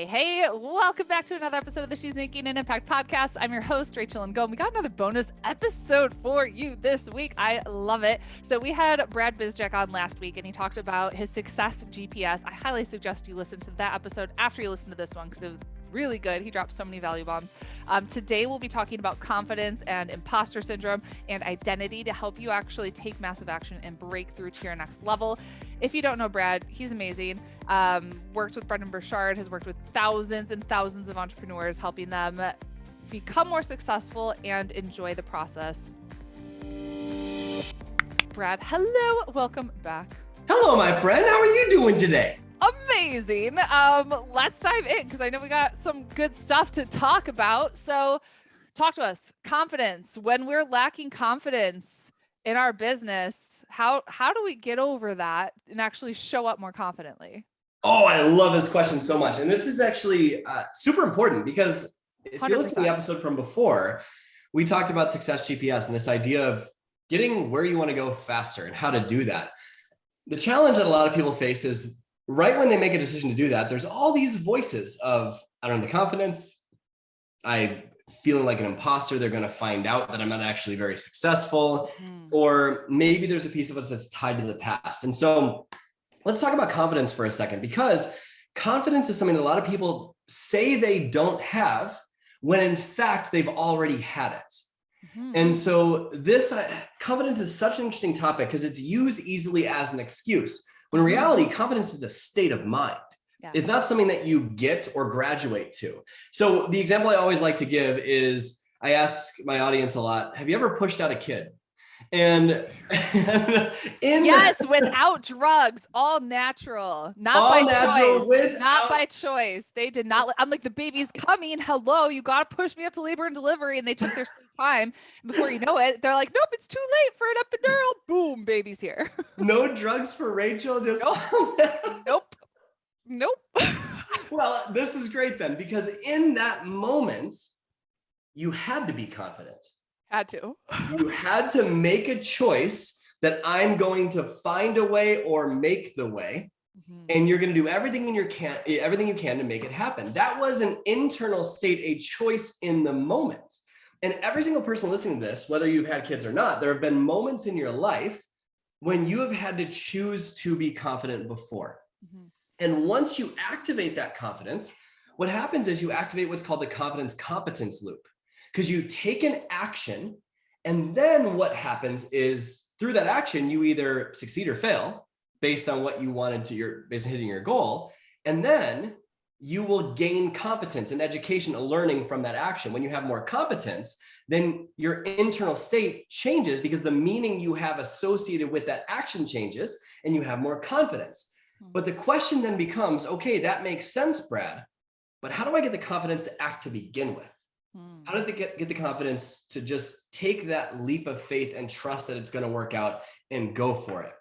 Hey, welcome back to another episode of the She's Making an Impact podcast. I'm your host, Rachel Ngom. We got another bonus episode for you this week. I love it. So we had Brad Bizjack on last week and he talked about his success GPS. I highly suggest you listen to that episode after you listen to this one because it was really good. He dropped so many value bombs. Today we'll be talking about confidence and imposter syndrome and identity to help you actually take massive action and break through to your next level. If you don't know Brad, he's amazing. Worked with Brendan Burchard, has worked with thousands and thousands of entrepreneurs, helping them become more successful and enjoy the process. Brad, hello, welcome back. Hello, my friend. How are you doing today? Amazing. Let's dive in because I know we got some good stuff to talk about. So talk to us. Confidence. When we're lacking confidence in our business, how do we get over that and actually show up more confidently? Oh, I love this question so much. And this is actually super important because if 100%. You listen to the episode from before, we talked about success GPS and this idea of getting where you want to go faster and how to do that. The challenge that a lot of people face is right when they make a decision to do that, there's all these voices of, I don't have the confidence, I feeling like an imposter, they're going to find out that I'm not actually very successful, or maybe there's a piece of us that's tied to the past. And so let's talk about confidence for a second, because confidence is something that a lot of people say they don't have when in fact they've already had it. And so this confidence is such an interesting topic because it's used easily as an excuse. When in reality, confidence is a state of mind. Yeah. It's not something that you get or graduate to. So the example I always like to give is I ask my audience a lot, have you ever pushed out a kid? And yes, without drugs, all natural, not by choice. They did not. I'm like, the baby's coming. Hello, you got to push me up to labor and delivery. And they took their sweet time. And before you know it, they're like, nope, it's too late for an epidural. Boom, baby's here. No drugs for Rachel. Just Nope. Well, this is great then, because in that moment, you had to be confident. You had to make a choice that I'm going to find a way or make the way. And you're going to do everything you can to make it happen. That was an internal state, a choice in the moment. And every single person listening to this, whether you've had kids or not, there have been moments in your life when you have had to choose to be confident before. And once you activate that confidence, what happens is you activate what's called the confidence competence loop. Because you take an action, and then what happens is through that action, you either succeed or fail based on what you wanted to, based on hitting your goal. And then you will gain competence and education and learning from that action. When you have more competence, then your internal state changes because the meaning you have associated with that action changes and you have more confidence. But the question then becomes, okay, that makes sense, Brad, but how do I get the confidence to act to begin with? How did they get the confidence to just take that leap of faith and trust that it's going to work out and go for it?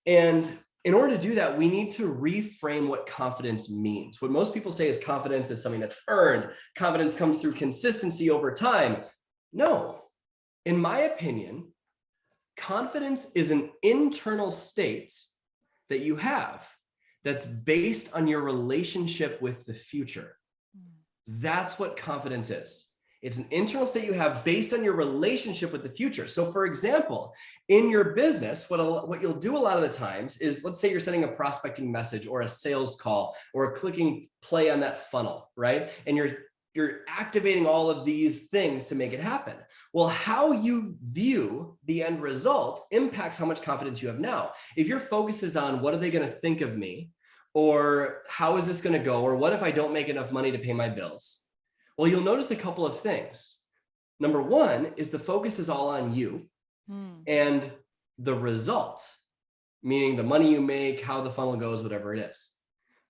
And in order to do that, we need to reframe what confidence means. What most people say is confidence is something that's earned. Confidence comes through consistency over time. No, in my opinion, confidence is an internal state that you have that's based on your relationship with the future. That's what confidence is. It's an internal state you have based on your relationship with the future. So for example, in your business, what you'll do a lot of the times is, let's say you're sending a prospecting message or a sales call or clicking play on that funnel, right? And you're activating all of these things to make it happen. Well, how you view the end result impacts how much confidence you have now. If your focus is on what are they going to think of me, or how is this going to go, or what if I don't make enough money to pay my bills? Well, you'll notice a couple of things. Number one is the focus is all on you and the result, meaning the money you make, how the funnel goes, whatever it is.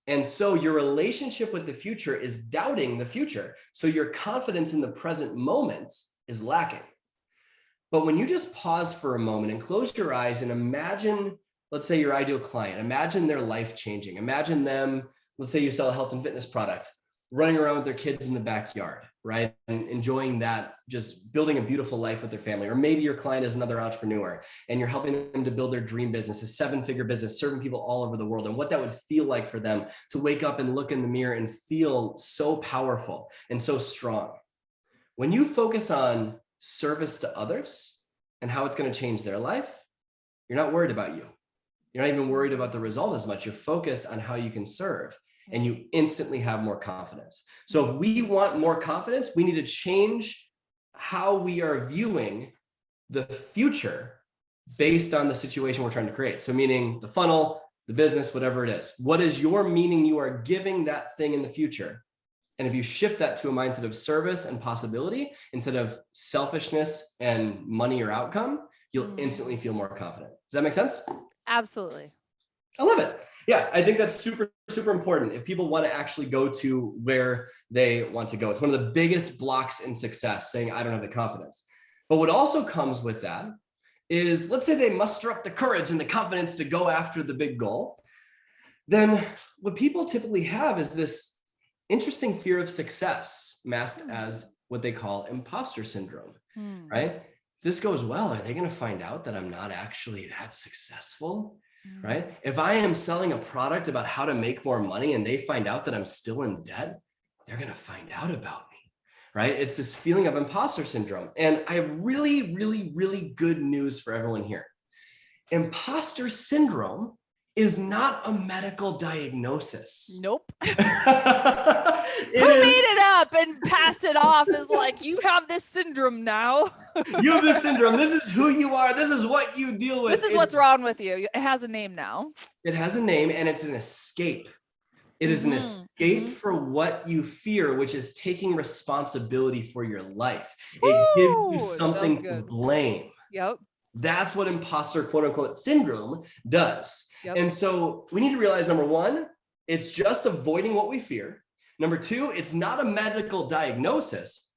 And so your relationship with the future is doubting the future. So your confidence in the present moment is lacking. But when you just pause for a moment and close your eyes and imagine, let's say your ideal client, imagine their life changing. Imagine them, let's say you sell a health and fitness product. running around with their kids in the backyard, right? And enjoying that, just building a beautiful life with their family. Or maybe your client is another entrepreneur and you're helping them to build their dream business, a 7-figure business, serving people all over the world, and what that would feel like for them to wake up and look in the mirror and feel so powerful and so strong. When you focus on service to others and how it's going to change their life, you're not worried about you. You're not even worried about the result as much. You're focused on how you can serve, and you instantly have more confidence. So if we want more confidence, we need to change how we are viewing the future based on the situation we're trying to create. So meaning the funnel, the business, whatever it is. What is your meaning you are giving that thing in the future? And if you shift that to a mindset of service and possibility instead of selfishness and money or outcome, you'll instantly feel more confident. Does that make sense? Absolutely. I love it. Yeah, I think that's super, super important if people want to actually go to where they want to go. It's one of the biggest blocks in success, saying, I don't have the confidence. But what also comes with that is, let's say they muster up the courage and the confidence to go after the big goal. Then what people typically have is this interesting fear of success masked as what they call imposter syndrome, right? If this goes well, are they going to find out that I'm not actually that successful? Right? If I am selling a product about how to make more money and they find out that I'm still in debt, they're going to find out about me, right? It's this feeling of imposter syndrome. And I have really, really, really good news for everyone here. Imposter syndrome is not a medical diagnosis. Nope. Who made it up and passed it off as like, you have this syndrome now. You have this syndrome. This is who you are. This is what you deal with. This is what's wrong with you. It has a name now. It has a name, and it's an escape. It is an escape for what you fear, which is taking responsibility for your life. It gives you something to blame. Yep. That's what imposter, quote unquote, syndrome does. Yep. And so we need to realize, number one, it's just avoiding what we fear. Number two, it's not a medical diagnosis.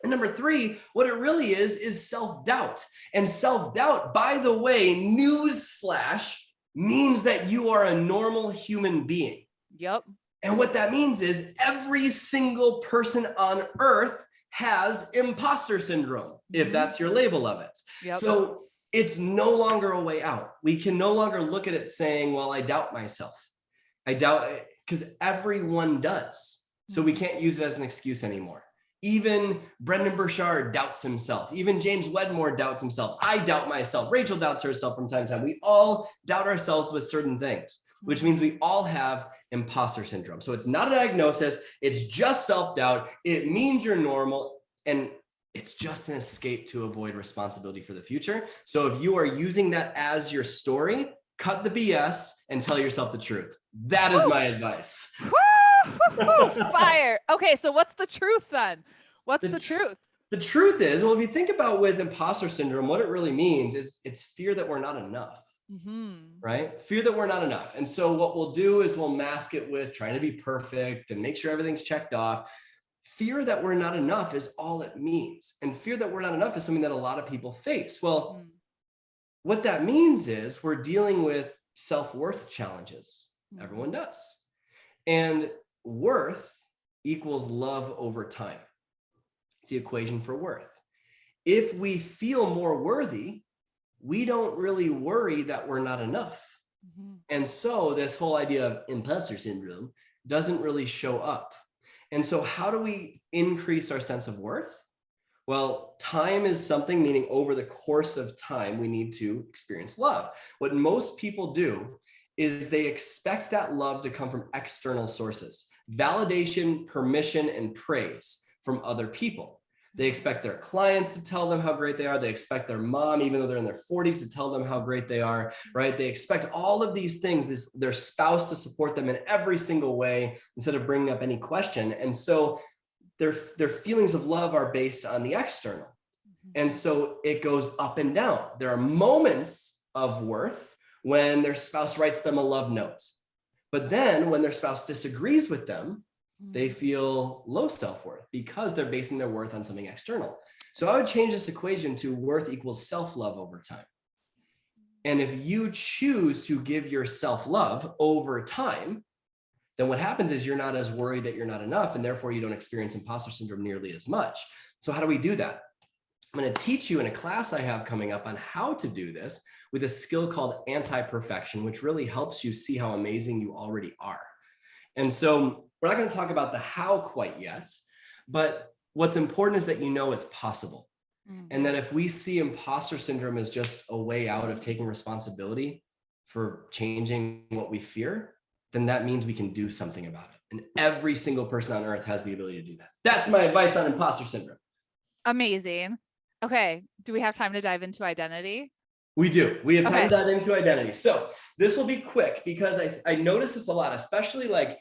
And number three, what it really is self-doubt. And self-doubt, by the way, newsflash, means that you are a normal human being. Yep. And what that means is every single person on earth has imposter syndrome, if that's your label of it. Yep. So it's no longer a way out. We can no longer look at it saying, well, I doubt myself. I doubt it, because everyone does. So we can't use it as an excuse anymore. Even Brendan Burchard doubts himself. Even James Wedmore doubts himself. I doubt myself. Rachel doubts herself from time to time. We all doubt ourselves with certain things, which means we all have imposter syndrome. So it's not a diagnosis. It's just self-doubt. It means you're normal. And it's just an escape to avoid responsibility for the future. So if you are using that as your story, cut the BS and tell yourself the truth. That is my advice. Fire. Okay, so what's the truth then? What's the truth? The truth is, well, if you think about with imposter syndrome, what it really means is it's fear that we're not enough, right? Fear that we're not enough. And so what we'll do is we'll mask it with trying to be perfect and make sure everything's checked off. Fear that we're not enough is all it means. And fear that we're not enough is something that a lot of people face. Well, what that means is we're dealing with self-worth challenges. Everyone does. And worth equals love over time. It's the equation for worth. If we feel more worthy, we don't really worry that we're not enough. And so this whole idea of imposter syndrome doesn't really show up. And so how do we increase our sense of worth? Well, time is something, meaning over the course of time, we need to experience love. What most people do is they expect that love to come from external sources, validation, permission, and praise from other people. They expect their clients to tell them how great they are. They expect their mom, even though they're in their 40s, to tell them how great they are, right? They expect all of these things, their spouse to support them in every single way instead of bringing up any question. And so their feelings of love are based on the external. And so it goes up and down. There are moments of worth when their spouse writes them a love note. But then when their spouse disagrees with them, they feel low self-worth because they're basing their worth on something external. So I would change this equation to worth equals self-love over time. And if you choose to give yourself love over time, then what happens is you're not as worried that you're not enough, and therefore you don't experience imposter syndrome nearly as much. So how do we do that? I'm going to teach you in a class I have coming up on how to do this with a skill called anti-perfection, which really helps you see how amazing you already are. And so we're not going to talk about the how quite yet, but what's important is that you know it's possible. And that if we see imposter syndrome as just a way out of taking responsibility for changing what we fear, then that means we can do something about it. And every single person on earth has the ability to do that. That's my advice on imposter syndrome. Amazing. Okay. Do we have time to dive into identity? We do. We have time to dive into identity. So this will be quick because I notice this a lot, especially like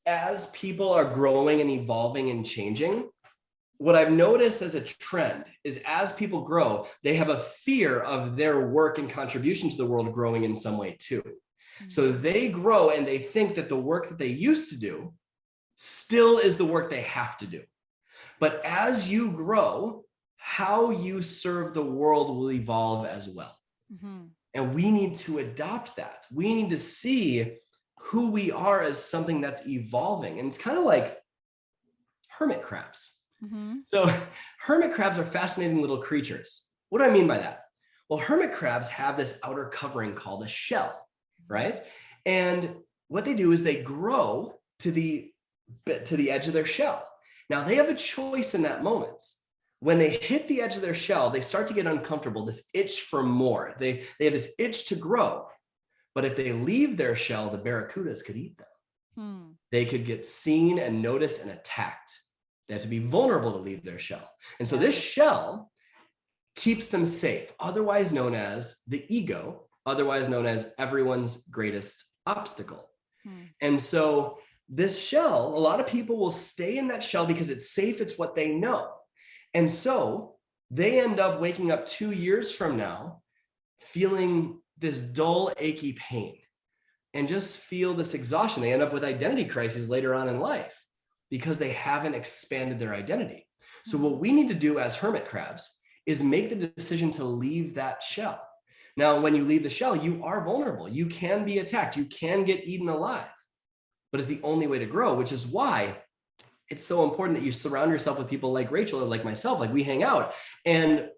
as people are growing and evolving and changing. What I've noticed as a trend is as people grow, they have a fear of their work and contribution to the world growing in some way too. So they grow and they think that the work that they used to do still is the work they have to do. But as you grow, how you serve the world will evolve as well. And we need to adopt that. We need to see who we are as something that's evolving. And it's kind of like hermit crabs. So hermit crabs are fascinating little creatures. What do I mean by that? Well, hermit crabs have this outer covering called a shell, right? And what they do is they grow to the edge of their shell. Now they have a choice in that moment. When they hit the edge of their shell, they start to get uncomfortable, this itch for more. They have this itch to grow. But if they leave their shell, the barracudas could eat them. They could get seen and noticed and attacked. They have to be vulnerable to leave their shell. And so this shell keeps them safe, otherwise known as the ego, otherwise known as everyone's greatest obstacle. And so this shell, a lot of people will stay in that shell because it's safe, it's what they know. And so they end up waking up 2 years from now, feeling this dull, achy pain and just feel this exhaustion. They end up with identity crises later on in life because they haven't expanded their identity. So what we need to do as hermit crabs is make the decision to leave that shell. Now, when you leave the shell, you are vulnerable. You can be attacked. You can get eaten alive, but it's the only way to grow, which is why it's so important that you surround yourself with people like Rachel or like myself, like we hang out and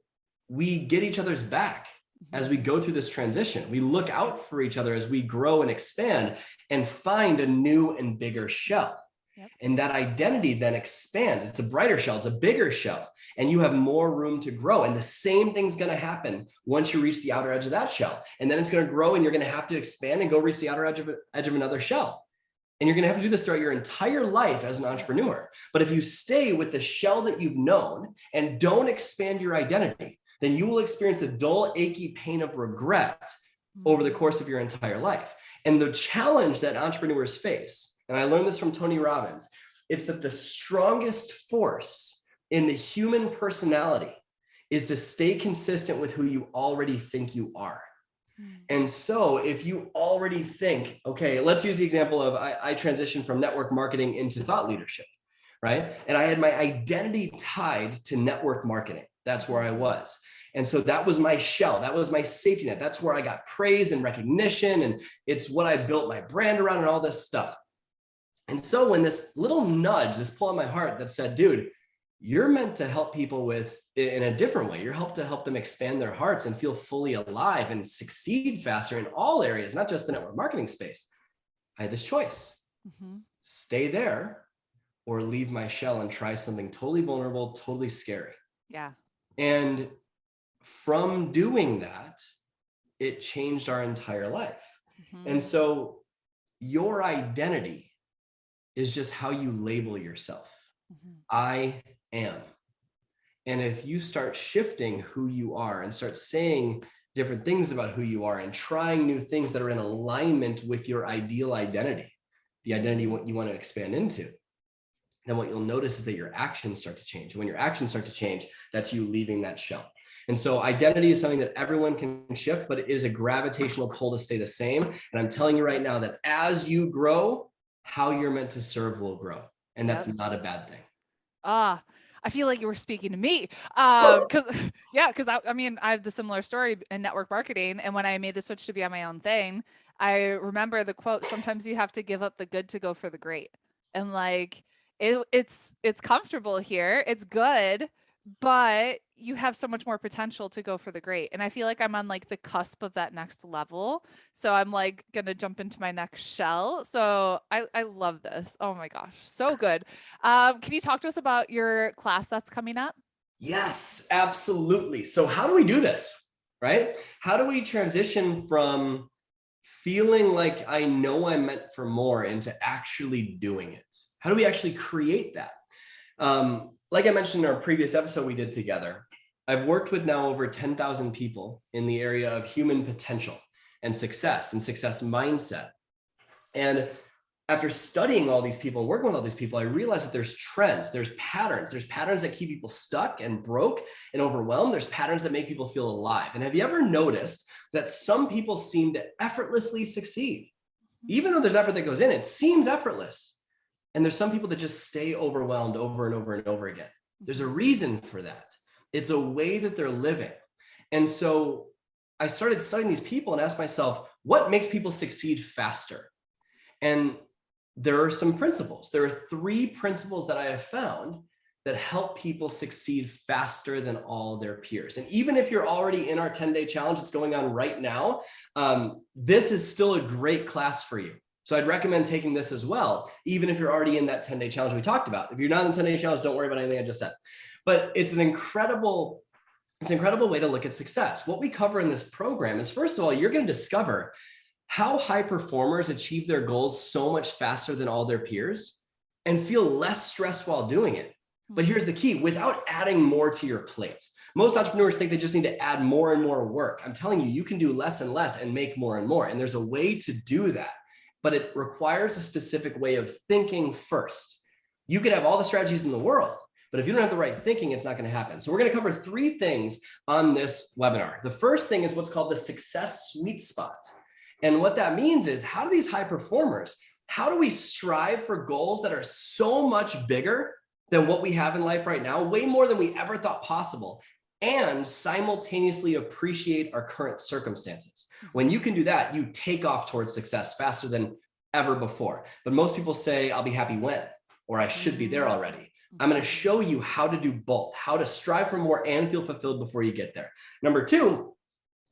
we get each other's back as we go through this transition. We look out for each other as we grow and expand and find a new and bigger shell. And that identity then expands. It's a brighter shell, it's a bigger shell, and you have more room to grow. And the same thing's going to happen once you reach the outer edge of that shell. And then it's going to grow and you're going to have to expand and go reach the outer edge of another shell. And you're going to have to do this throughout your entire life as an entrepreneur. But if you stay with the shell that you've known and don't expand your identity, then you will experience the dull, achy pain of regret over the course of your entire life. And the challenge that entrepreneurs face, and I learned this from Tony Robbins, it's that the strongest force in the human personality is to stay consistent with who you already think you are. And so if you already think, okay, let's use the example of I transitioned from network marketing into thought leadership, right? And I had my identity tied to network marketing. That's where I was. And so that was my shell. That was my safety net. That's where I got praise and recognition. And it's what I built my brand around and all this stuff. And so when this little nudge, this pull on my heart that said, dude, you're meant to help people in a different way. You're to help them expand their hearts and feel fully alive and succeed faster in all areas, not just the network marketing space. I had this choice, stay there or leave my shell and try something totally vulnerable, totally scary. Yeah. And from doing that, it changed our entire life. And so your identity is just how you label yourself. I am. And if you start shifting who you are and start saying different things about who you are and trying new things that are in alignment with your ideal identity, the identity what you want to expand into, then what you'll notice is that your actions start to change. When your actions start to change, that's you leaving that shell. And so identity is something that everyone can shift, but it is a gravitational pull to stay the same. And I'm telling you right now that as you grow, how you're meant to serve will grow. And that's not a bad thing. I feel like you were speaking to me. Because I mean, I have the similar story in network marketing. And when I made the switch to be on my own thing, I remember the quote, sometimes you have to give up the good to go for the great. And like, it's comfortable here. It's good, but you have so much more potential to go for the great. And I feel like I'm on like the cusp of that next level. So I'm like gonna jump into my next shell. So I love this. Oh my gosh, so good. Can you talk to us about your class that's coming up? Yes, absolutely. So how do we do this, right? How do we transition from feeling like I know I'm meant for more into actually doing it? How do we actually create that? Like I mentioned in our previous episode we did together, I've worked with now over 10,000 people in the area of human potential and success mindset. And after studying all these people and working with all these people, I realized that there's trends, there's patterns that keep people stuck and broke and overwhelmed. There's patterns that make people feel alive. And have you ever noticed that some people seem to effortlessly succeed? Even though there's effort that goes in, it seems effortless. And there's some people that just stay overwhelmed over and over and over again. There's a reason for that. It's a way that they're living. And so I started studying these people and asked myself, what makes people succeed faster? And there are some principles. There are 3 principles that I have found that help people succeed faster than all their peers. And even if you're already in our 10-day challenge that's going on right now, this is still a great class for you. So I'd recommend taking this as well, even if you're already in that 10-day challenge we talked about. If you're not in the 10-day challenge, don't worry about anything I just said. But it's an incredible way to look at success. What we cover in this program is, first of all, you're going to discover how high performers achieve their goals so much faster than all their peers and feel less stressed while doing it. But here's the key, without adding more to your plate. Most entrepreneurs think they just need to add more and more work. I'm telling you, you can do less and less and make more and more. And there's a way to do that, but it requires a specific way of thinking first. You could have all the strategies in the world, but if you don't have the right thinking, it's not going to happen. So we're going to cover 3 things on this webinar. The first thing is what's called the success sweet spot. And what that means is, how do these high performers, how do we strive for goals that are so much bigger than what we have in life right now, way more than we ever thought possible, and simultaneously appreciate our current circumstances? When you can do that, you take off towards success faster than ever before. But most people say, I'll be happy when, or I should be there already. I'm going to show you how to do both, how to strive for more and feel fulfilled before you get there. Number 2,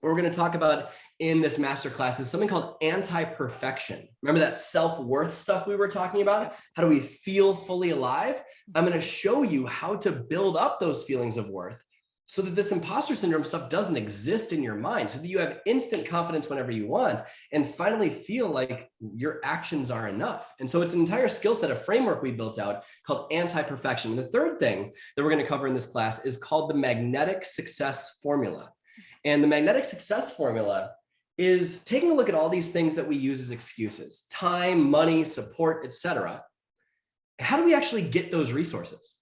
what we're going to talk about in this masterclass is something called anti-perfection. Remember that self-worth stuff we were talking about? How do we feel fully alive? I'm going to show you how to build up those feelings of worth so that this imposter syndrome stuff doesn't exist in your mind, so that you have instant confidence whenever you want and finally feel like your actions are enough. And so it's an entire skill set, a framework we built out called anti-perfection. And the third thing that we're going to cover in this class is called the magnetic success formula. And the magnetic success formula is taking a look at all these things that we use as excuses: time, money, support, etc. How do we actually get those resources?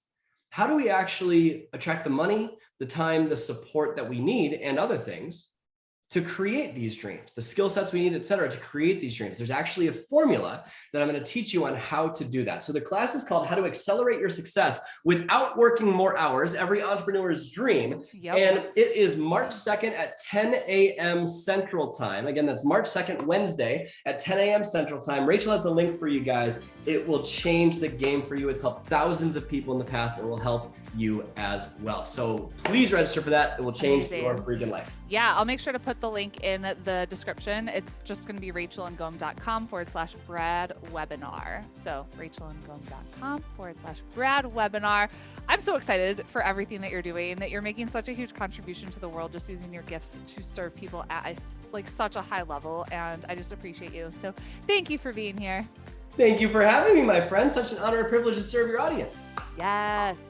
How do we actually attract the money, the time, the support that we need, and other things to create these dreams, the skill sets we need, et cetera, to create these dreams? There's actually a formula that I'm going to teach you on how to do that. So the class is called How to Accelerate Your Success Without Working More Hours, Every Entrepreneur's Dream. Yep. And it is March 2nd at 10 a.m. Central Time. Again, that's March 2nd, Wednesday at 10 a.m. Central Time. Rachel has the link for you guys. It will change the game for you. It's helped thousands of people in the past. It will help you as well. So please register for that. It will change your freaking life. Yeah, I'll make sure to put the link in the description. It's just going to be rachelandgom.com/Brad webinar. So rachelandgom.com/Brad webinar. I'm so excited for everything that you're doing, that you're making such a huge contribution to the world, just using your gifts to serve people at such a high level. And I just appreciate you. So thank you for being here. Thank you for having me, my friend. Such an honor and privilege to serve your audience. Yes.